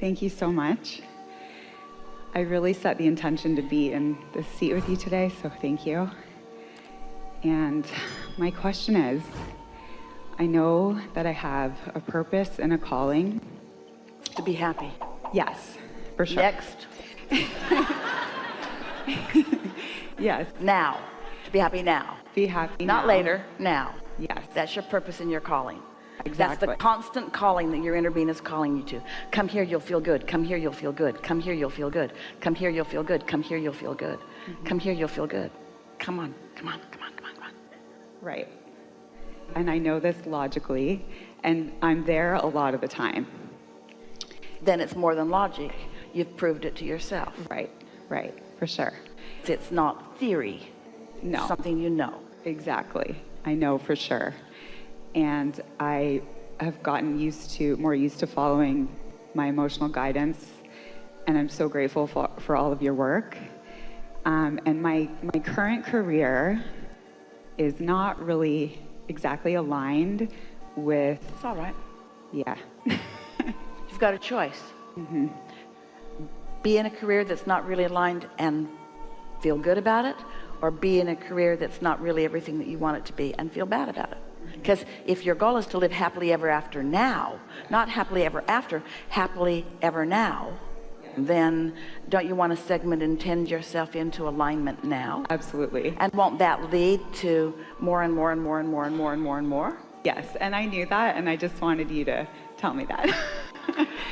Thank you so much. I really set the intention to be in this seat with you today, so thank you. And my question is, I know that I have a purpose and a calling. To be happy. Yes, for sure. Next. Yes. Now. To be happy now. Be happy Not now. later, now. Yes. That's your purpose and your calling. Exactly. That's the constant calling that your inner being is calling you to. Come here, you'll feel good. Come here, you'll feel good. Come here, you'll feel good. Come here, you'll feel good. Come here, you'll feel good. Come here, you'll feel good. Come on, come on, come on, come on, come on. Right. And I know this logically, and I'm there a lot of the time. Then it's more than logic. You've proved it to yourself. Right, for sure. It's not theory. No. It's something you know. Exactly. I know for sure. And I have gotten more used to following my emotional guidance, and I'm so grateful for all of your work. And my current career is not really exactly aligned with... It's all right. Yeah. You've got a choice. Mm-hmm. Be in a career that's not really aligned and feel good about it, or be in a career that's not really everything that you want it to be and feel bad about it. Because if your goal is to live happily ever after now, not happily ever after, happily ever now, then don't you want to segment and tend yourself into alignment now? Absolutely. And won't that lead to more and more and more and more and more and more and more? Yes, and I knew that, and I just wanted you to tell me that.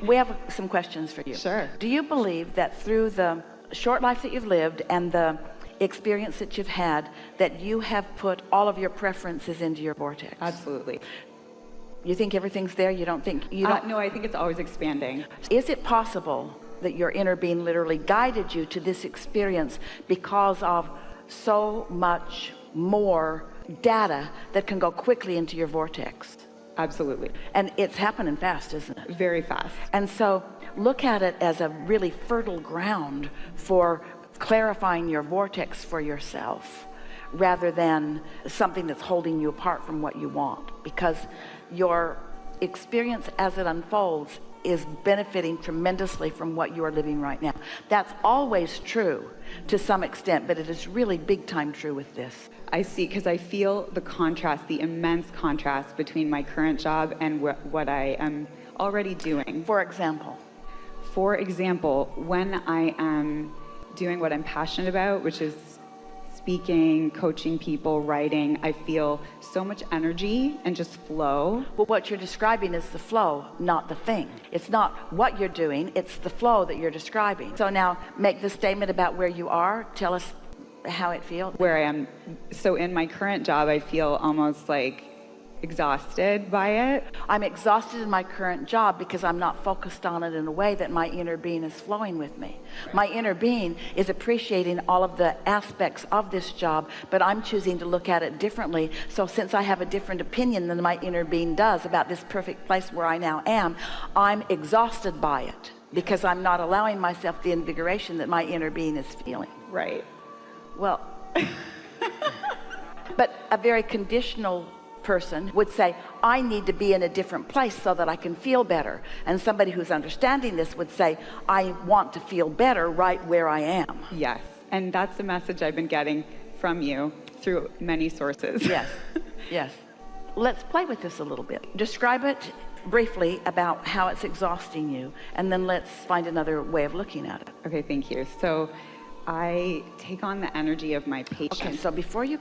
We have some questions for you. Sure. Do you believe that through the short life that you've lived and the experience that you've had, that you have put all of your preferences into your vortex? Absolutely. You think everything's there? You don't think you don't? No, I think it's always expanding. Is it possible that your inner being literally guided you to this experience because of so much more data that can go quickly into your vortex? Absolutely. And it's happening fast, isn't it? Very fast. And so look at it as a really fertile ground for clarifying your vortex for yourself, rather than something that's holding you apart from what you want, because your experience as it unfolds is benefiting tremendously from what you are living right now. That's always true to some extent, but it is really big time true with this. I see, because I feel the contrast, the immense contrast between my current job and what I am already doing. For example, when I am doing what I'm passionate about, which is speaking, coaching people, writing, I feel so much energy and just flow. But what you're describing is the flow, not the thing. It's not what you're doing, it's the flow that you're describing. So now make the statement about where you are. Tell us how it feels. Where I am. So in my current job, I feel almost like exhausted by it. I'm exhausted in my current job because I'm not focused on it in a way that my inner being is flowing with me. My inner being is appreciating all of the aspects of this job, but I'm choosing to look at it differently. So since I have a different opinion than my inner being does about this perfect place where I now am, I'm exhausted by it because I'm not allowing myself the invigoration that my inner being is feeling. Right. Well, but a very conditional person would say, I need to be in a different place so that I can feel better. And somebody who's understanding this would say, I want to feel better right where I am. Yes, and that's the message I've been getting from you through many sources. Yes, yes. Let's play with this a little bit. Describe it briefly about how it's exhausting you, and then let's find another way of looking at it. Okay, thank you. So I take on the energy of my patient. Okay, so before you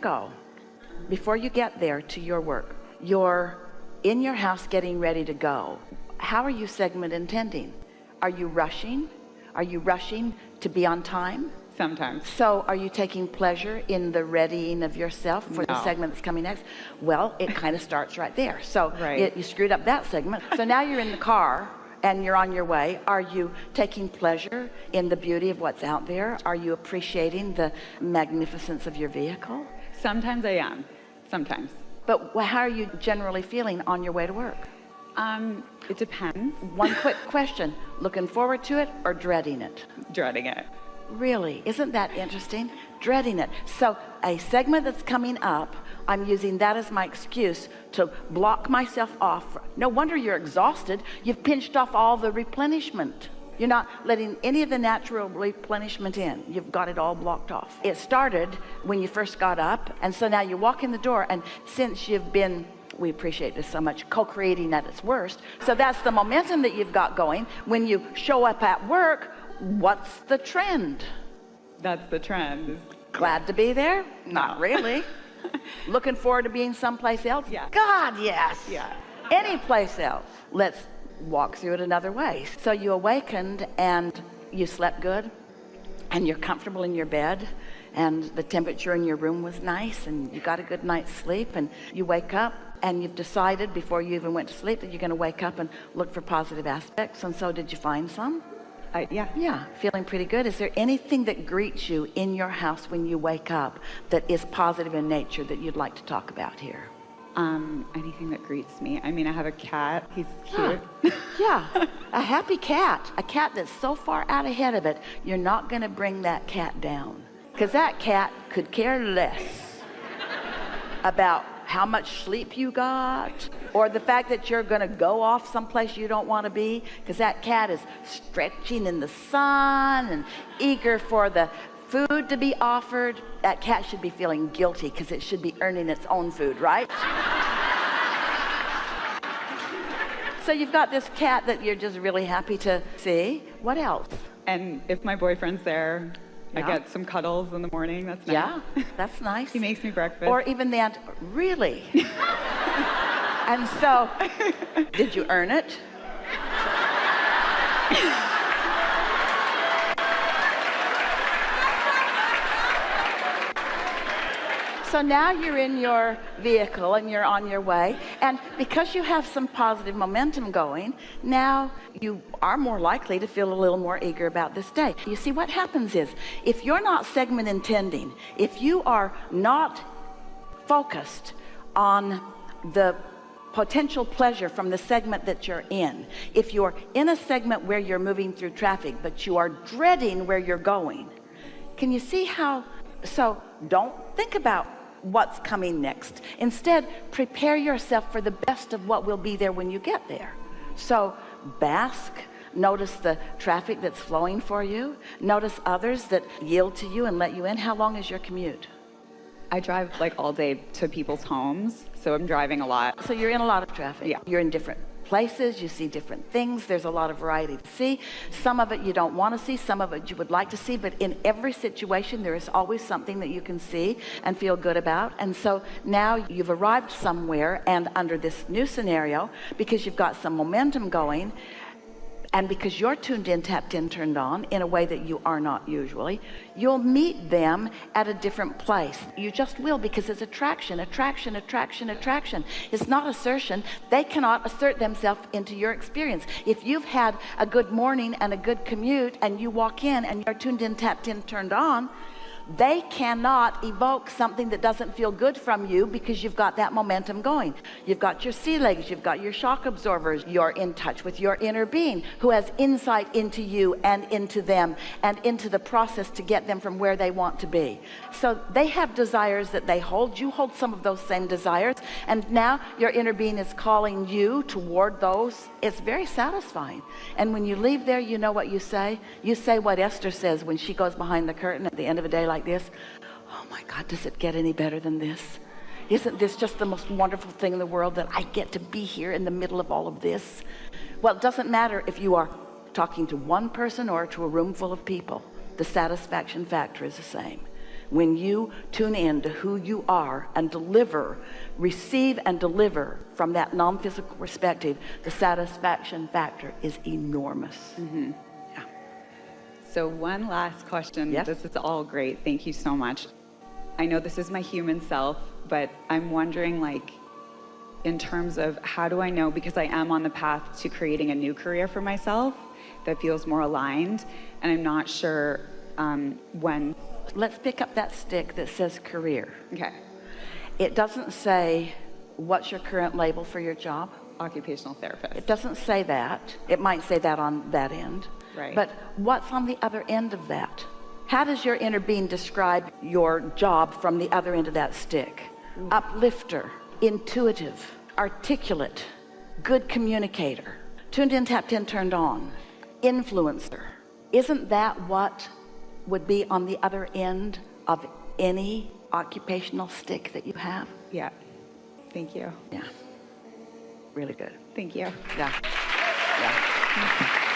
get there to your work, you're in your house getting ready to go. How are you segment intending? Are you rushing? Are you rushing to be on time? Sometimes. So are you taking pleasure in the readying of yourself for the segment that's coming next? Well, it kind of starts right there. So you screwed up that segment. So now you're in the car and you're on your way. Are you taking pleasure in the beauty of what's out there? Are you appreciating the magnificence of your vehicle? Sometimes I am. Sometimes. But how are you generally feeling on your way to work? It depends. One quick question. Looking forward to it or dreading it? Dreading it. Really? Isn't that interesting? Dreading it. So a segment that's coming up, I'm using that as my excuse to block myself off. No wonder you're exhausted. You've pinched off all the replenishment You're not letting any of the natural replenishment in. You've got it all blocked off. It started when you first got up, and so now you walk in the door, and since you've been, we appreciate this so much, co-creating at its worst, so that's the momentum that you've got going. When you show up at work, what's the trend? That's the trend. Glad to be there? Not really. Looking forward to being someplace else? Yeah. God, yes. Yeah. Any place else. Let's walk through it another way. So you awakened and you slept good and you're comfortable in your bed and the temperature in your room was nice and you got a good night's sleep, and you wake up and you've decided before you even went to sleep that you're going to wake up and look for positive aspects. And so did you find some? Yeah. Feeling pretty good. Is there anything that greets you in your house when you wake up that is positive in nature that you'd like to talk about here? Anything that greets me. I mean, I have a cat. He's cute. Yeah, a happy cat. A cat that's so far out ahead of it, you're not going to bring that cat down. Because that cat could care less about how much sleep you got or the fact that you're going to go off someplace you don't want to be, because that cat is stretching in the sun and eager for the food to be offered. That cat should be feeling guilty because it should be earning its own food, right? So you've got this cat that you're just really happy to see. What else? And if my boyfriend's there, I get some cuddles in the morning. That's nice. Yeah, that's nice. He makes me breakfast. Or even that, really? And so, did you earn it? So now you're in your vehicle and you're on your way, and because you have some positive momentum going, now you are more likely to feel a little more eager about this day. You see, what happens is, if you're not segment intending, if you are not focused on the potential pleasure from the segment that you're in, if you're in a segment where you're moving through traffic but you are dreading where you're going, can you see how? So don't think about what's coming next. Instead, prepare yourself for the best of what will be there when you get there. So bask, notice the traffic that's flowing for you, notice others that yield to you and let you in. How long is your commute? I drive like all day to people's homes, so I'm driving a lot. So you're in a lot of traffic. Yeah. You're in different places, you see different things, there's a lot of variety to see. Some of it you don't want to see, some of it you would like to see, but in every situation there is always something that you can see and feel good about. And so now you've arrived somewhere, and under this new scenario, because you've got some momentum going, and because you're tuned in, tapped in, turned on in a way that you are not usually, you'll meet them at a different place. You just will, because it's attraction, attraction, attraction, attraction. It's not assertion. They cannot assert themselves into your experience. If you've had a good morning and a good commute and you walk in and you're tuned in, tapped in, turned on, they cannot evoke something that doesn't feel good from you, because you've got that momentum going. You've got your sea legs, you've got your shock absorbers, you're in touch with your inner being who has insight into you and into them and into the process to get them from where they want to be. So they have desires that they hold. You hold some of those same desires, and now your inner being is calling you toward those. It's very satisfying. And when you leave there, you know what you say? You say what Esther says when she goes behind the curtain at the end of a day like this. Oh my God, does it get any better than this? Isn't this just the most wonderful thing in the world, that I get to be here in the middle of all of this? Well, it doesn't matter if you are talking to one person or to a room full of people. The satisfaction factor is the same. When you tune in to who you are and deliver, receive and deliver from that non-physical perspective, the satisfaction factor is enormous. Mm-hmm. So one last question. Yes? This is all great. Thank you so much. I know this is my human self, but I'm wondering, like, in terms of how do I know, because I am on the path to creating a new career for myself that feels more aligned, and I'm not sure when. Let's pick up that stick that says career. Okay. It doesn't say, what's your current label for your job? Occupational therapist. It doesn't say that. It might say that on that end. Right. But what's on the other end of that? How does your inner being describe your job from the other end of that stick? Uplifter, intuitive, articulate, good communicator, tuned in, tapped in, turned on. influencer. Isn't that what would be on the other end of any occupational stick that you have? Yeah. Thank you. Yeah. Really good. Thank you. Yeah. Yeah.